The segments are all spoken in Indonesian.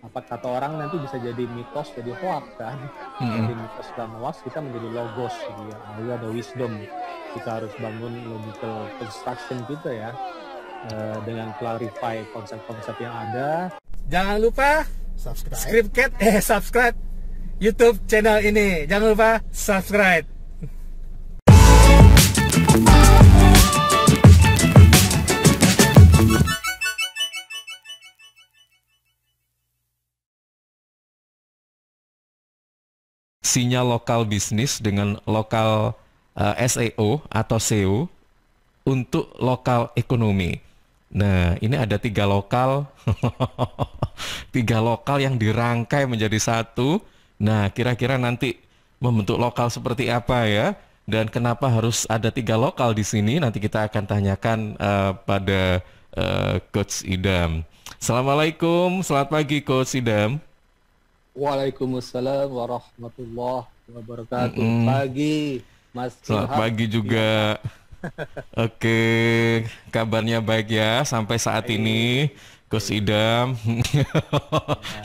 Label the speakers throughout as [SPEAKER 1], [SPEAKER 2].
[SPEAKER 1] apa kata orang nanti bisa jadi mitos, jadi hoax kan. Jadi mitos dan hoax kita menjadi logos gitu ya. Lalu ada wisdom, kita harus bangun logical construction kita ya, dengan clarify konsep-konsep yang ada. Jangan lupa subscribe YouTube channel ini. Jangan lupa subscribe.
[SPEAKER 2] Sinyal lokal bisnis dengan lokal SEO atau SEO untuk lokal ekonomi. Nah, ini ada 3 lokal, 3 lokal yang dirangkai menjadi satu. Nah, kira-kira nanti membentuk lokal seperti apa ya? Dan kenapa harus ada 3 lokal di sini? Nanti kita akan tanyakan pada Coach Idam. Assalamualaikum, selamat pagi Coach Idam.
[SPEAKER 1] Waalaikumsalam warahmatullahi wabarakatuh. Pagi, Mas
[SPEAKER 2] Selamat
[SPEAKER 1] Ilham.
[SPEAKER 2] pagi juga. Oke, kabarnya baik ya sampai saat ini, Coach Idam.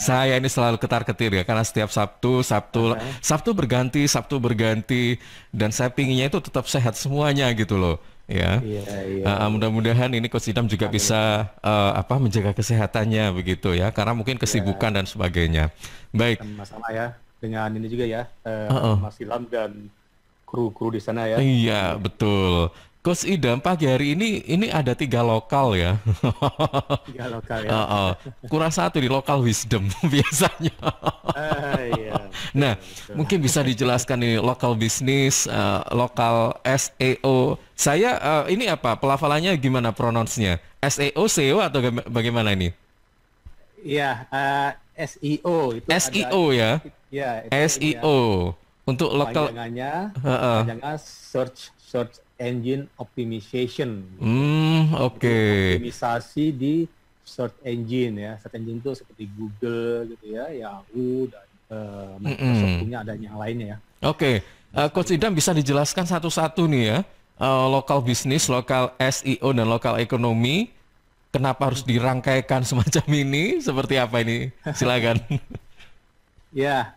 [SPEAKER 2] Saya ini selalu ketar-ketir ya, karena setiap Sabtu berganti, dan saya pinginnya itu tetap sehat semuanya gitu loh. Ya, mudah-mudahan ini Coach Idam juga bisa menjaga kesehatannya begitu ya, karena mungkin kesibukan dan sebagainya. Baik.
[SPEAKER 1] Sama-sama ya dengan ini juga ya, Mas Ilham dan kru-kru di sana ya.
[SPEAKER 2] Iya, betul. Coach Idam, pagi hari ini ada 3 lokal ya.
[SPEAKER 1] 3 lokal ya.
[SPEAKER 2] Kurang satu di lokal wisdom biasanya.
[SPEAKER 1] Iya,
[SPEAKER 2] Nah, mungkin bisa dijelaskan nih lokal bisnis, lokal SEO. Saya ini apa pelafalannya gimana pronounce-nya? SEO, SEO atau bagaimana ini?
[SPEAKER 1] Iya, SEO itu
[SPEAKER 2] SEO
[SPEAKER 1] ada,
[SPEAKER 2] ya.
[SPEAKER 1] ya
[SPEAKER 2] SEO untuk lokal.
[SPEAKER 1] panjangan search engine optimization.
[SPEAKER 2] Oke.
[SPEAKER 1] Optimisasi di search engine ya. Search engine itu seperti Google gitu ya, Yahoo dan Microsoft punya ada yang lainnya ya.
[SPEAKER 2] Oke. Coach Idam bisa dijelaskan satu-satu nih ya. Lokal bisnis, lokal SEO dan lokal ekonomi. Kenapa harus dirangkaikan semacam ini? Seperti apa ini? Silakan.
[SPEAKER 1] Ya,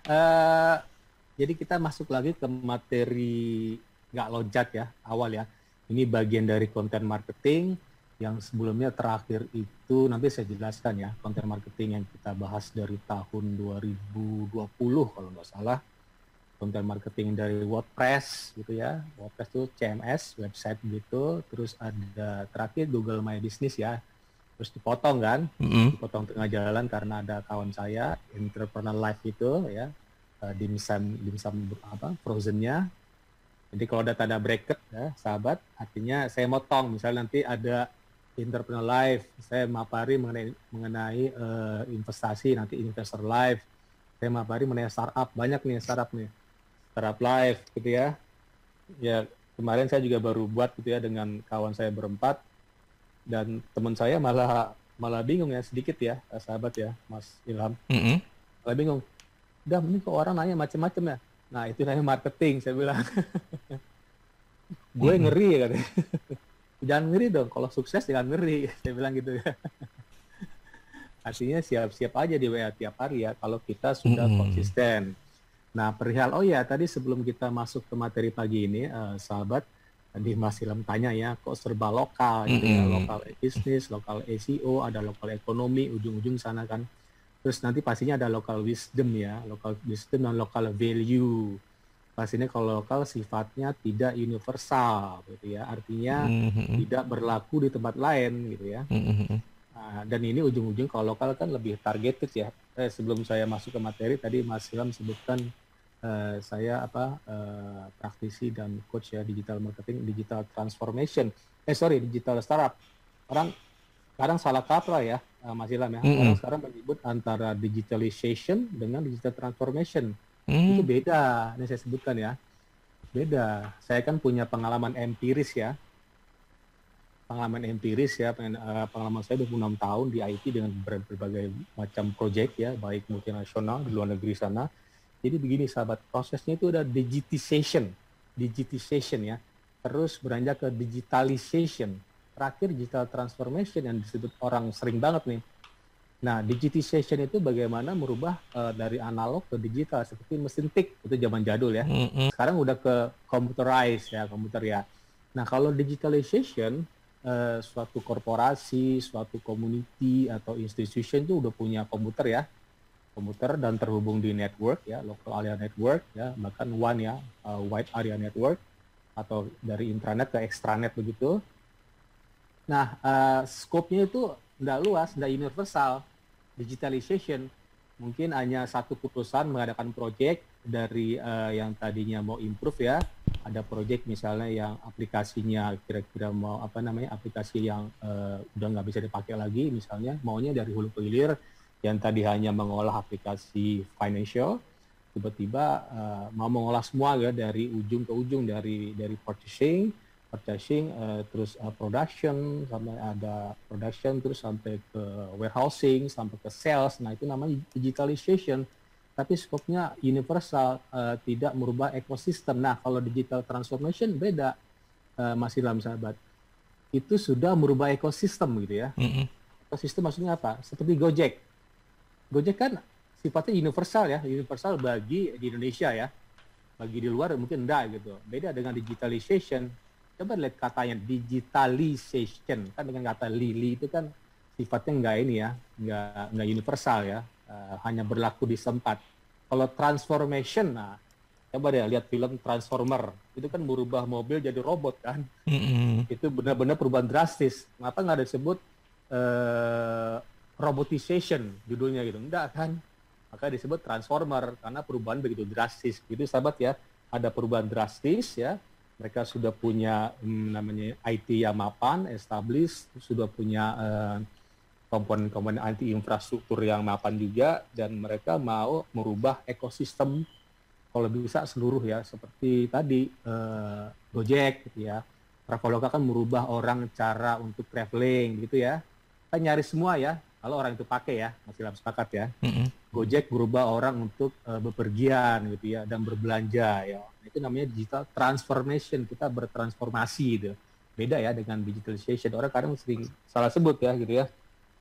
[SPEAKER 1] jadi kita masuk lagi ke materi nggak loncat ya, awal ya. Ini bagian dari content marketing yang sebelumnya terakhir itu nanti saya jelaskan ya, content marketing yang kita bahas dari tahun 2020 kalau nggak salah. Content marketing dari WordPress gitu ya. WordPress itu CMS, website gitu. Terus ada terakhir Google My Business ya. Terus dipotong kan, dipotong tengah jalan karena ada kawan saya, Entrepreneur Life itu ya, dimsum frozennya. Jadi kalau ada tanda bracket ya, sahabat, artinya saya motong. Misalnya nanti ada Entrepreneur Life, saya mapari mengenai investasi, nanti Investor Life. Saya mapari mengenai startup, banyak nih startup life gitu ya. Ya kemarin saya juga baru buat gitu ya dengan kawan saya berempat. Dan teman saya malah bingung ya sedikit ya, sahabat ya, Mas Ilham. Malah bingung. Udah, ini kok orang nanya macam-macam ya. Nah, itu namanya marketing, saya bilang. Gue ngeri ya katanya. Jangan ngeri dong, kalau sukses jangan ngeri, saya bilang gitu ya. Artinya siap-siap aja di WA tiap hari ya, kalau kita sudah konsisten. Nah, perihal, tadi sebelum kita masuk ke materi pagi ini, sahabat, tadi Mas Ilham tanya ya, kok serba lokal gitu ya, lokal bisnis, lokal SEO, ada lokal ekonomi, ujung-ujung sana kan. Terus nanti pastinya ada lokal wisdom ya, lokal wisdom dan lokal value. Pastinya kalau lokal sifatnya tidak universal gitu ya, artinya tidak berlaku di tempat lain gitu ya. Nah, dan ini ujung-ujung kalau lokal kan lebih targeted ya. Sebelum saya masuk ke materi, tadi Mas Ilham sebutkan saya praktisi dan coach ya digital marketing, digital transformation. Digital startup. Orang sekarang salah kaprah ya, Mas Ilham ya. Orang sekarang menyebut antara digitalization dengan digital transformation. Itu beda. Ini saya sebutkan ya. Beda. Saya kan punya pengalaman empiris ya. Pengalaman saya 26 tahun di IT dengan berbagai macam proyek ya, baik multinasional di luar negeri sana. Jadi begini sahabat, prosesnya itu ada digitization ya, terus beranjak ke digitalization, terakhir digital transformation yang disebut orang sering banget nih. Nah, digitization itu bagaimana merubah dari analog ke digital seperti mesin tik itu zaman jadul ya. Sekarang udah ke computerized ya, komputer ya. Nah, kalau digitalization suatu korporasi, suatu community atau institution itu udah punya komputer dan terhubung di network ya, local area network ya, bahkan WAN ya, wide area network atau dari intranet ke extranet begitu. Nah, scope-nya itu nggak luas, nggak universal. Digitalization mungkin hanya satu perusahaan mengadakan project dari yang tadinya mau improve ya, ada project misalnya yang aplikasinya kira-kira mau aplikasi yang udah nggak bisa dipakai lagi, misalnya maunya dari hulu ke hilir, yang tadi hanya mengolah aplikasi financial, tiba-tiba mau mengolah semua ya dari ujung ke ujung, dari purchasing terus production, sampai ada production terus sampai ke warehousing, sampai ke sales. Nah, itu namanya digitalization. Tapi skopnya universal, tidak merubah ekosistem. Nah, kalau digital transformation beda, Mas Ilham sahabat. Itu sudah merubah ekosistem gitu ya. Ekosistem maksudnya apa? Seperti Gojek. Gojek kan sifatnya universal ya, universal bagi di Indonesia ya. Bagi di luar mungkin enggak gitu. Beda dengan digitalization. Coba lihat katanya digitalization, kan dengan kata lili itu kan sifatnya enggak ini ya, enggak universal ya, hanya berlaku di tempat. Kalau transformation, nah coba deh lihat film Transformer, itu kan merubah mobil jadi robot kan, itu benar-benar perubahan drastis. Kenapa nggak disebut robotization judulnya gitu? Enggak kan? Maka disebut Transformer karena perubahan begitu drastis. Gitu sahabat ya, ada perubahan drastis ya. Mereka sudah punya namanya IT yang mapan, established, sudah punya komponen-komponen IT infrastruktur yang mapan juga, dan mereka mau merubah ekosistem kalau bisa seluruh ya, seperti tadi Gojek gitu ya. Traveloka kan merubah orang cara untuk traveling gitu ya. Kan nyari semua ya, kalau orang itu pakai ya, masih dalam sepakat ya. Gojek berubah orang untuk bepergian gitu ya, dan berbelanja ya. Itu namanya digital transformation, kita bertransformasi gitu. Beda ya dengan digitalization. Orang kadang sering salah sebut ya gitu ya.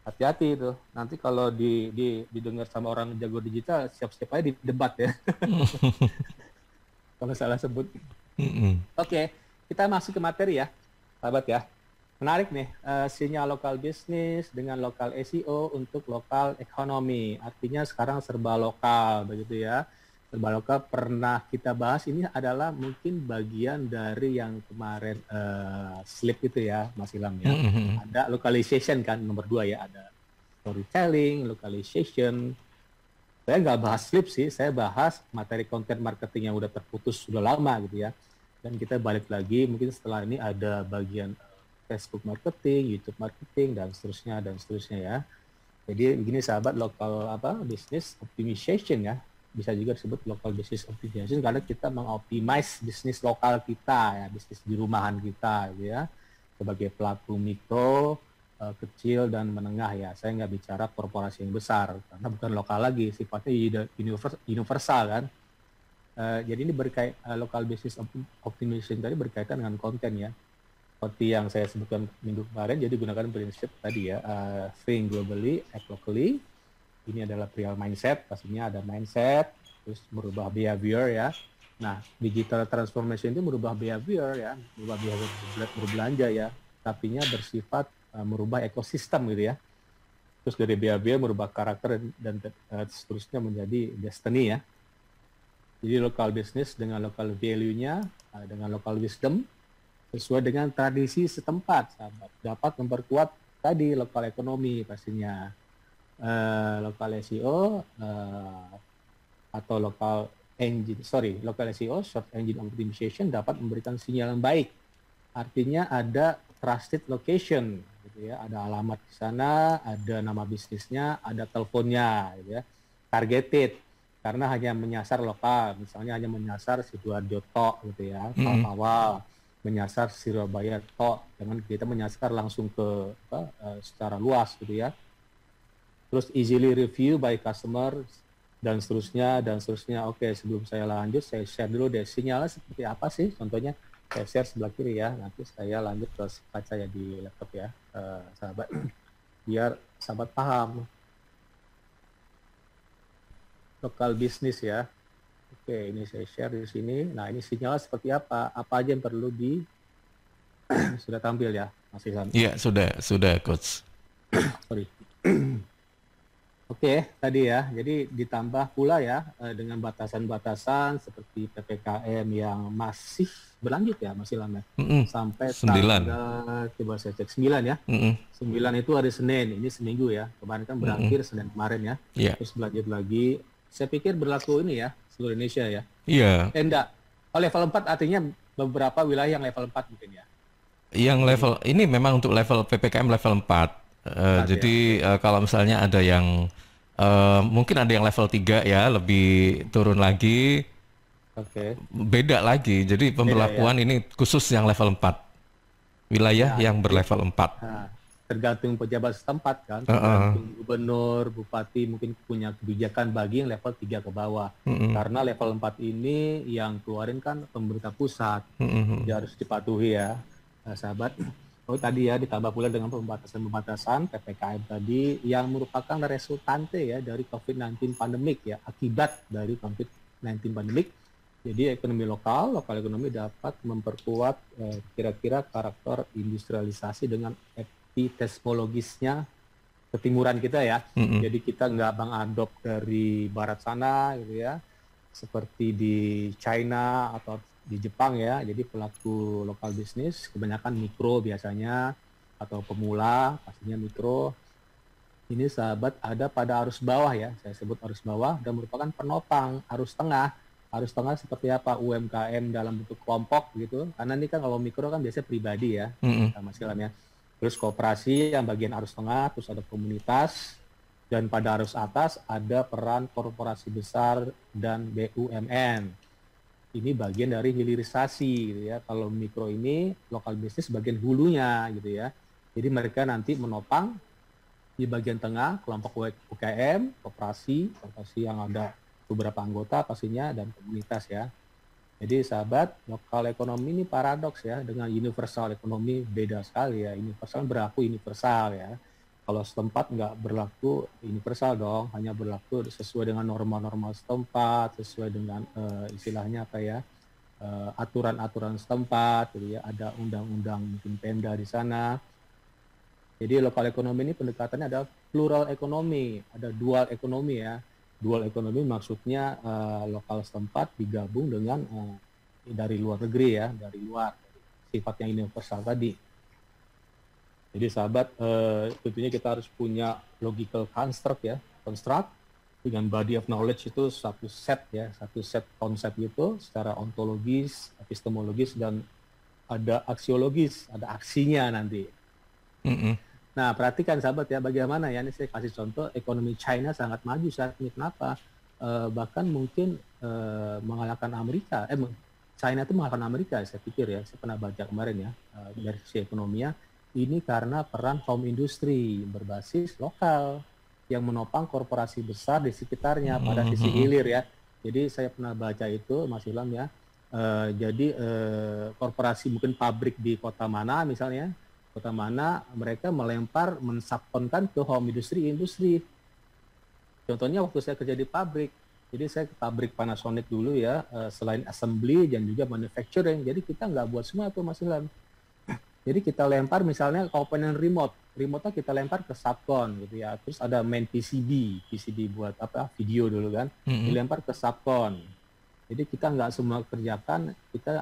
[SPEAKER 1] Hati-hati itu. Nanti kalau didengar sama orang jago digital, siap-siap aja di debat ya. Kalau salah sebut. Oke, kita masuk ke materi ya, sahabat ya. Menarik nih, sinyal lokal bisnis dengan lokal SEO untuk lokal ekonomi. Artinya sekarang serba lokal, begitu ya. Serba lokal pernah kita bahas, ini adalah mungkin bagian dari yang kemarin slip itu ya, Mas Ilham ya. Ada localization kan, nomor 2 ya, ada storytelling, localization. Saya nggak bahas slip sih, saya bahas materi konten marketing yang udah terputus sudah lama gitu ya. Dan kita balik lagi, mungkin setelah ini ada bagian Facebook marketing, YouTube marketing, dan seterusnya ya. Jadi begini sahabat, local business optimization ya, bisa juga disebut local business optimization karena kita mengoptimize bisnis lokal kita ya, bisnis di rumahan kita gitu ya, sebagai pelaku mikro, kecil dan menengah ya. Saya nggak bicara korporasi yang besar karena bukan lokal lagi, sifatnya universal kan. Jadi ini local business optimization tadi berkaitan dengan konten ya. Seperti yang saya sebutkan minggu kemarin, jadi gunakan prinsip tadi ya, think globally, act locally. Ini adalah real mindset, pastinya ada mindset, terus merubah behavior ya. Nah, digital transformation itu merubah behavior ya, merubah behavior berbelanja ya, tapinya bersifat merubah ekosistem gitu ya. Terus dari behavior merubah karakter dan seterusnya menjadi destiny ya. Jadi local business dengan local value-nya, dengan local wisdom, sesuai dengan tradisi setempat, sahabat. Dapat memperkuat tadi lokal ekonomi pastinya. Lokal SEO atau local SEO, search engine optimization dapat memberikan sinyal yang baik. Artinya ada trusted location, gitu ya. Ada alamat di sana, ada nama bisnisnya, ada teleponnya, gitu ya. Targeted, karena hanya menyasar lokal, misalnya hanya menyasar Sidoarjo tok, gitu ya, awal menyasar Surabaya tok, jangan kita menyasar langsung ke secara luas gitu ya. Terus easily review by customer dan seterusnya. Oke, sebelum saya lanjut, saya share dulu deh sinyalnya seperti apa sih. Contohnya saya share sebelah kiri ya, nanti saya lanjut ke slide saya di laptop ya, sahabat, biar sahabat paham. lokal bisnis ya. Oke, ini saya share di sini. Nah, ini sinyal seperti apa? Apa aja yang perlu sudah tampil ya, Mas Ilham?
[SPEAKER 2] Iya, sudah, Coach.
[SPEAKER 1] Sorry. Oke, tadi ya. Jadi ditambah pula ya dengan batasan-batasan seperti PPKM yang masih berlanjut ya, Mas Ilham ya. Sampai
[SPEAKER 2] 9.
[SPEAKER 1] tanggal, coba saya cek 9 ya. 9 itu hari Senin, ini seminggu ya. Kemarin kan berakhir Senin kemarin ya.
[SPEAKER 2] Iya.
[SPEAKER 1] Terus berlanjut lagi. Saya pikir berlaku ini ya, seluruh Indonesia ya.
[SPEAKER 2] Iya.
[SPEAKER 1] Enggak. Kalau level 4 artinya beberapa wilayah yang level 4 mungkin ya.
[SPEAKER 2] Yang level ini memang untuk level PPKM level 4. Jadi kalau misalnya ada yang mungkin ada yang level 3 ya, lebih turun lagi,
[SPEAKER 1] Oke.
[SPEAKER 2] beda lagi. Jadi pemberlakuan ini khusus yang level 4. Wilayah yang berlevel 4.
[SPEAKER 1] Nah, tergantung pejabat setempat kan, tergantung gubernur, bupati mungkin punya kebijakan bagi yang level 3 ke bawah. Karena level 4 ini yang keluarin kan pemerintah pusat. Jadi harus dipatuhi ya, sahabat. Oh tadi ya, ditambah pula dengan pembatasan-pembatasan PPKM tadi yang merupakan resultante ya dari COVID-19 pandemik ya, akibat dari COVID-19 pandemik. Jadi ekonomi lokal ekonomi dapat memperkuat kira-kira karakter industrialisasi dengan epitesmologisnya ketimuran kita ya. Jadi kita nggak mengadop dari barat sana gitu ya, seperti di China atau di Jepang ya. Jadi pelaku lokal bisnis kebanyakan mikro biasanya atau pemula pastinya mikro. Ini sahabat ada pada arus bawah ya, saya sebut arus bawah, dan merupakan penopang arus tengah. Arus tengah seperti apa? UMKM dalam bentuk kelompok gitu. Karena ini kan kalau mikro kan biasanya pribadi ya, Mas Ilham ya. Terus koperasi yang bagian arus tengah, terus ada komunitas, dan pada arus atas ada peran korporasi besar dan BUMN. Ini bagian dari hilirisasi gitu ya. Kalau mikro ini lokal bisnis bagian hulunya gitu ya. Jadi mereka nanti menopang di bagian tengah kelompok UKM, koperasi yang ada beberapa anggota pastinya dan komunitas ya. Jadi sahabat, lokal ekonomi ini paradoks ya, dengan universal ekonomi beda sekali ya. Universal berlaku universal ya. Kalau setempat nggak berlaku universal dong, hanya berlaku sesuai dengan norma-norma setempat, sesuai dengan istilahnya apa ya, aturan-aturan setempat, gitu ya. Ada undang-undang mungkin Pemda di sana. Jadi lokal ekonomi ini pendekatannya ada plural ekonomi, ada dual ekonomi ya. Dual ekonomi maksudnya lokal setempat digabung dengan dari luar negeri ya, dari luar, sifatnya universal tadi. Jadi sahabat, tentunya kita harus punya logical construct ya, construct dengan body of knowledge itu satu set ya, satu set konsep itu secara ontologis, epistemologis, dan ada aksiologis, ada aksinya nanti. Nah, perhatikan sahabat ya, bagaimana ya, ini saya kasih contoh, ekonomi China sangat maju saat ini. Kenapa? Bahkan mungkin mengalahkan Amerika, China itu mengalahkan Amerika, saya pikir ya, saya pernah baca kemarin ya, dari sisi ekonominya. Ini karena peran home industry berbasis lokal yang menopang korporasi besar di sekitarnya pada sisi hilir ya. Jadi saya pernah baca itu, Mas Ilham ya. Jadi korporasi mungkin pabrik di kota mana misalnya, kota mana mereka mensubkonkan ke home industry. Contohnya waktu saya kerja di pabrik, jadi saya ke pabrik Panasonic dulu ya, selain assembly dan juga manufacturing. Jadi kita nggak buat semua tuh Mas Ilham. Jadi kita lempar misalnya komponen remote-nya kita lempar ke subcon gitu ya. Terus ada main PCB buat apa video dulu kan, dilempar ke subcon. Jadi kita nggak semua kerjakan, kita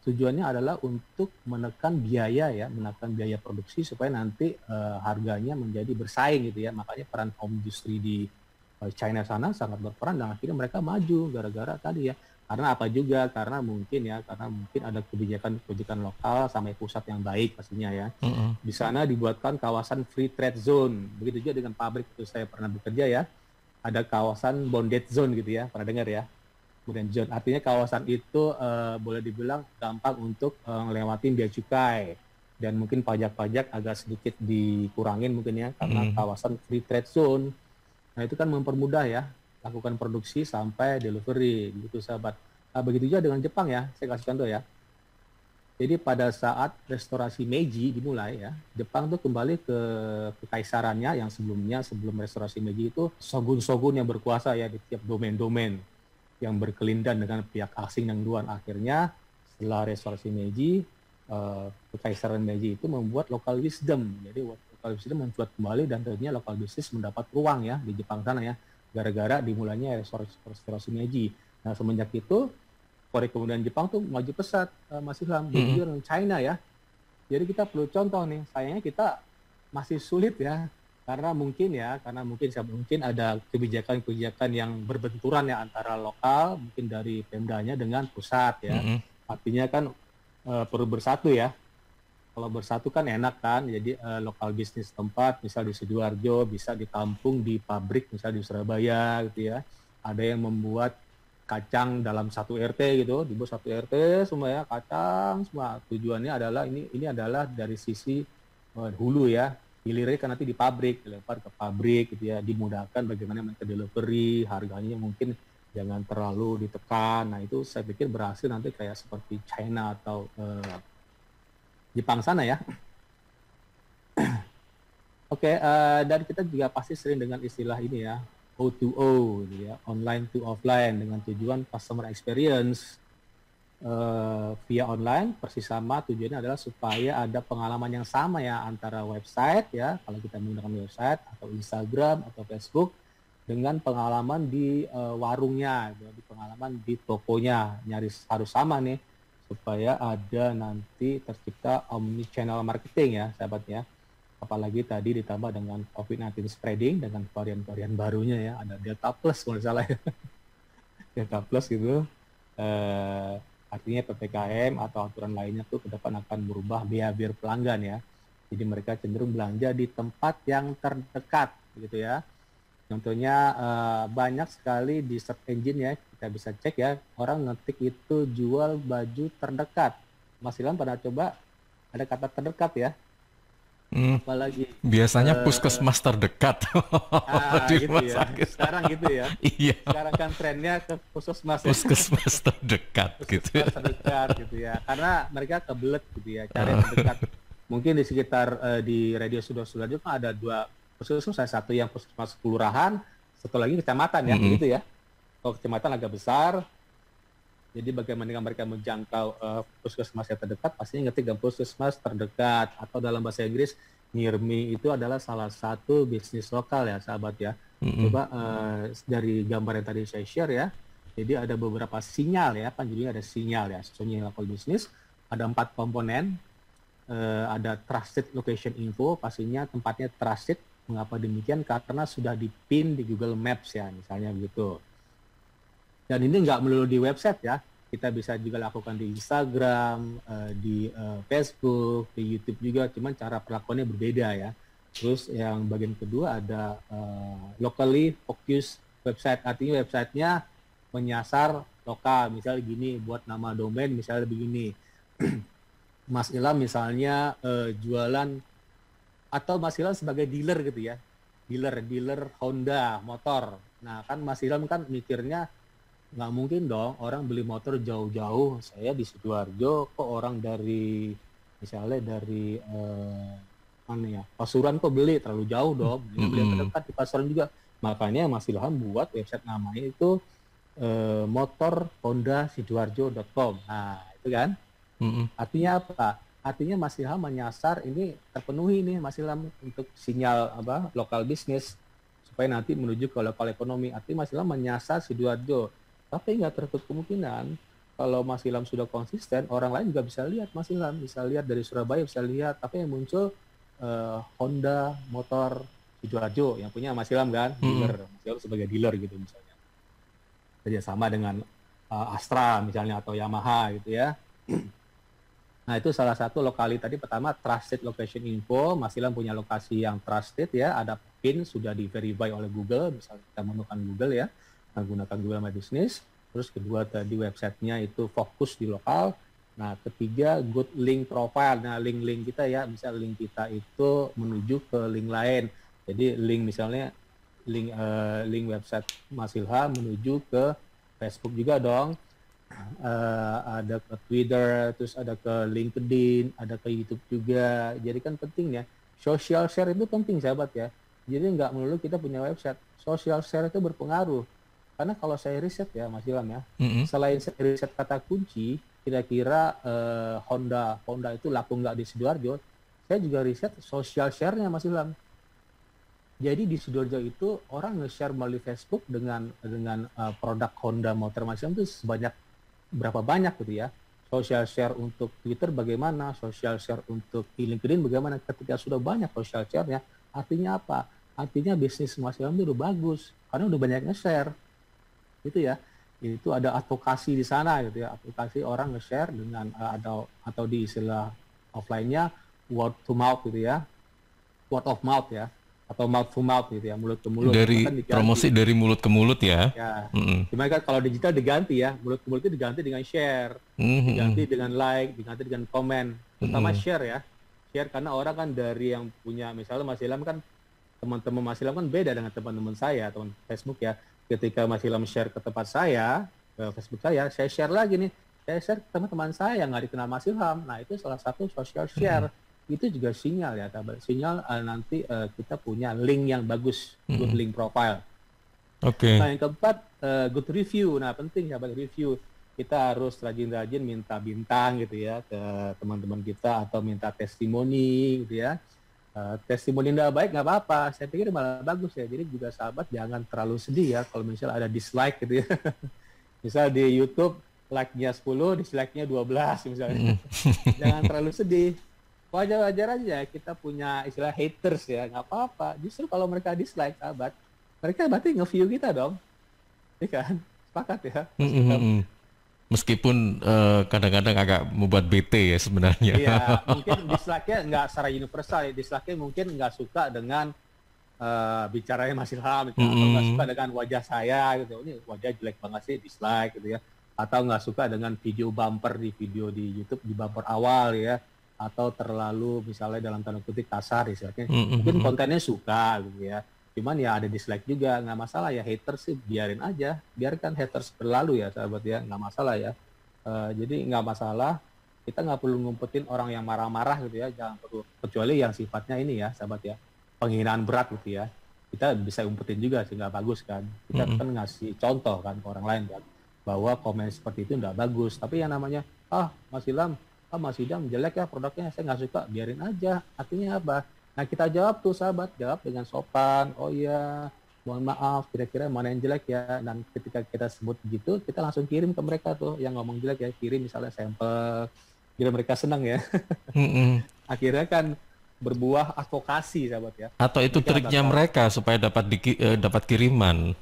[SPEAKER 1] tujuannya adalah untuk menekan biaya produksi supaya nanti harganya menjadi bersaing gitu ya. Makanya peran home industry di China sana sangat berperan dan akhirnya mereka maju gara-gara tadi ya. Karena apa juga? Karena mungkin ada kebijakan lokal sama pusat yang baik pastinya ya. Di sana dibuatkan kawasan free trade zone. Begitu juga dengan pabrik itu saya pernah bekerja ya. Ada kawasan bonded zone gitu ya. Pernah dengar ya? Bonded zone. Artinya kawasan itu boleh dibilang gampang untuk ngelewatin bea cukai. Dan mungkin pajak-pajak agak sedikit dikurangin mungkin ya. Karena kawasan free trade zone. Nah itu kan mempermudah ya. Lakukan produksi sampai delivery gitu sahabat. Begitu juga dengan Jepang ya, saya kasih contoh ya. Jadi pada saat restorasi Meiji dimulai ya, Jepang tuh kembali ke kekaisarannya yang sebelumnya, sebelum restorasi Meiji itu shogun-shogun yang berkuasa ya di tiap domain-domain yang berkelindan dengan pihak asing yang duluan. Akhirnya setelah restorasi Meiji, kekaisaran Meiji itu membuat local wisdom. Jadi local wisdom mencuat kembali dan tentunya local business mendapat ruang ya di Jepang sana ya, gara-gara dimulainya restorasi Meiji. Nah semenjak itu Korea kemudian Jepang tuh maju pesat, Mas Ilham, begitu dengan China ya. Jadi kita perlu contoh nih, sayangnya kita masih sulit ya, karena mungkin ada kebijakan-kebijakan yang berbenturan ya antara lokal, mungkin dari Pemdanya dengan pusat ya. Artinya kan perlu bersatu ya. Kalau bersatu kan enak kan, jadi lokal bisnis tempat, misal di Sidoarjo bisa ditampung di pabrik, misal di Surabaya gitu ya. Ada yang membuat kacang dalam satu RT gitu, dibuat satu RT semua ya, kacang semua. Tujuannya adalah ini adalah dari sisi hulu ya, hilirnya kan nanti di pabrik, dilempar ke pabrik gitu ya, dimudahkan bagaimana mereka delivery, harganya mungkin jangan terlalu ditekan. Nah itu saya pikir berhasil nanti kayak seperti China atau Jepang sana ya. Oke, dan kita juga pasti sering dengan istilah ini ya, O2O, gitu ya, online to offline, dengan tujuan customer experience via online, persis sama tujuannya adalah supaya ada pengalaman yang sama ya antara website ya, kalau kita menggunakan website atau Instagram atau Facebook, dengan pengalaman di warungnya, jadi pengalaman di tokonya, nyaris harus sama nih, supaya ada nanti tercipta omni channel marketing ya, sahabat ya. Apalagi tadi ditambah dengan COVID-19 spreading dengan varian-varian barunya ya, ada Delta Plus kalau salah ya. Delta Plus gitu, artinya PPKM atau aturan lainnya tuh ke depan akan merubah behavior pelanggan ya. Jadi mereka cenderung belanja di tempat yang terdekat gitu ya. Contohnya banyak sekali di search engine ya, kita bisa cek ya, orang ngetik itu jual baju terdekat. Mas Ilham pernah coba ada kata terdekat ya? Apalagi
[SPEAKER 2] Biasanya puskesmas terdekat di
[SPEAKER 1] gitu
[SPEAKER 2] rumah
[SPEAKER 1] ya.
[SPEAKER 2] sakit.
[SPEAKER 1] Sekarang gitu ya.
[SPEAKER 2] Iya,
[SPEAKER 1] Sekarang kan trennya ke puskesmas ya.
[SPEAKER 2] puskesmas terdekat gitu.
[SPEAKER 1] Puskesmas terdekat gitu ya. Karena mereka kebelet gitu ya, cari yang terdekat. Mungkin di sekitar di Radio Sidoarjo kan ada 2 puskesmas, satu yang puskesmas kelurahan, satu lagi kecamatan ya, begitu ya. Kalau kecamatan agak besar, jadi bagaimana mereka menjangkau puskesmas yang terdekat, pastinya ngetik dan puskesmas terdekat, atau dalam bahasa Inggris, near me itu adalah salah satu bisnis lokal ya sahabat ya. Coba dari gambar yang tadi saya share ya, jadi ada beberapa sinyal ya, kan judulnya ada sinyal ya, sinyal local business, ada 4 komponen, ada trusted location info, pastinya tempatnya trusted. Mengapa demikian? Karena sudah dipin di Google Maps ya, misalnya begitu. Dan ini nggak melulu di website ya, kita bisa juga lakukan di Instagram, di Facebook, di YouTube juga, cuman cara perlakuannya berbeda ya. Terus yang bagian kedua ada locally focused website, artinya websitenya menyasar lokal, misalnya gini, buat nama domain misalnya begini, Mas Ilham misalnya jualan, atau Mas Ilham sebagai dealer gitu ya, dealer Honda motor. Nah kan Mas Ilham kan mikirnya, nggak mungkin dong orang beli motor jauh-jauh, saya di Sidoarjo kok orang dari misalnya dari mana ya, Pasuruan kok beli, terlalu jauh dong, beli yang terdekat di Pasuruan juga. Makanya Mas Ilham buat website namanya itu motorhondasidoarjo.com. Nah itu kan artinya apa? Artinya Mas Ilham menyasar, ini terpenuhi nih Mas Ilham untuk sinyal apa lokal bisnis supaya nanti menuju ke lokal ekonomi. Artinya Mas Ilham menyasar Sidoarjo. Tapi nggak tertutup kemungkinan kalau Mas Ilham sudah konsisten, orang lain juga bisa lihat Mas Ilham, bisa lihat dari Surabaya, bisa lihat, tapi yang muncul Honda motor Sidoarjo yang punya Mas Ilham kan, dealer, Mas Ilham sebagai dealer gitu misalnya. Kerjasama dengan Astra misalnya atau Yamaha gitu ya. Nah itu salah satu lokali tadi, pertama trusted location info, Mas Ilham punya lokasi yang trusted ya, ada PIN sudah di verify oleh Google, misalnya kita menggunakan Google ya, menggunakan Google My Business. Terus kedua tadi websitenya itu fokus di lokal. Nah ketiga good link profile, nah link-link kita ya, misal link kita itu menuju ke link lain, jadi link misalnya link website Mas Ilham menuju ke Facebook juga dong. ada ke Twitter, terus ada ke LinkedIn, ada ke YouTube juga. Jadi kan penting ya, social share itu penting sahabat ya. Jadi nggak melulu kita punya website, social share itu berpengaruh. Karena kalau saya riset ya Mas Ilham ya, selain saya riset kata kunci, kira-kira Honda itu laku nggak di Sidoarjo, saya juga riset social share-nya Mas Ilham. Jadi di Sidoarjo itu orang nge-share melalui Facebook dengan produk Honda Motor Mas Ilham itu sebanyak berapa banyak gitu ya. Social share untuk Twitter bagaimana, social share untuk LinkedIn bagaimana. Ketika sudah banyak social share-nya, artinya apa? Artinya bisnis Mas Ilham itu udah bagus, karena udah banyak nge-share. Itu ya, itu ada advokasi di sana gitu ya, advokasi orang nge-share dengan atau di istilah offline-nya word to mouth gitu ya, word of mouth ya, atau mouth to mouth gitu ya, mulut ke mulut.
[SPEAKER 2] Dari
[SPEAKER 1] Kan
[SPEAKER 2] promosi dari mulut ke mulut ya.
[SPEAKER 1] ya. Cuma kan kalau digital diganti ya, mulut ke mulut itu diganti dengan share, diganti dengan like, diganti dengan komen, terutama share ya. Share karena orang kan dari yang punya, misalnya Mas Ilham kan, teman-teman Mas Ilham kan beda dengan teman-teman saya, teman Facebook ya. Ketika Mas Ilham share ke tempat saya, ke Facebook saya share lagi nih. Saya share ke teman-teman saya yang nggak dikenal Mas Ilham. Nah, itu salah satu social share. Itu juga sinyal ya, sinyal nanti kita punya link yang bagus, good link profile. Nah, yang keempat, good review. Nah, penting ya, review. Kita harus rajin-rajin minta bintang gitu ya ke teman-teman kita, atau minta testimoni gitu ya. Testimoni nggak baik nggak apa-apa, saya pikir malah bagus ya. Jadi juga sahabat jangan terlalu sedih ya kalau misalnya ada dislike gitu ya. Misal di YouTube like-nya 10, dislike-nya 12 misalnya. Jangan terlalu sedih. Wajar-wajar aja kita punya istilah haters ya, nggak apa-apa. Justru kalau mereka dislike sahabat, mereka berarti nge-view kita dong. Iya kan? Sepakat ya.
[SPEAKER 2] Meskipun kadang-kadang agak membuat bete ya sebenarnya.
[SPEAKER 1] Iya, mungkin dislike-nya nggak secara universal ya. Dislike-nya mungkin nggak suka dengan bicaranya Mas Ilham, atau nggak suka dengan wajah saya gitu. Ini wajah jelek banget sih, dislike gitu ya. Atau nggak suka dengan video bumper di video di YouTube, di bumper awal ya. Atau terlalu misalnya dalam tanda kutip kasar istilahnya. Mungkin kontennya suka gitu ya. Cuman ya ada dislike juga, nggak masalah ya, haters sih biarin aja, biarkan haters berlalu ya sahabat ya, nggak masalah ya. Jadi nggak masalah, kita nggak perlu ngumpetin orang yang marah-marah gitu ya, jangan perlu, kecuali yang sifatnya ini ya sahabat ya, penghinaan berat gitu ya, kita bisa umpetin juga sih, nggak bagus kan. Kita kan ngasih contoh kan ke orang lain kan, bahwa komen seperti itu nggak bagus. Tapi yang namanya, Mas Ilham jelek ya produknya, saya nggak suka, biarin aja, artinya apa? Nah, kita jawab tuh sahabat, jawab dengan sopan, oh iya, mohon maaf, kira-kira mana yang jelek ya. Dan ketika kita sebut gitu, kita langsung kirim ke mereka tuh, yang ngomong jelek ya, kirim misalnya sampel, biar mereka senang ya. Akhirnya kan berbuah advokasi sahabat ya.
[SPEAKER 2] Atau itu triknya mereka supaya dapat kiriman.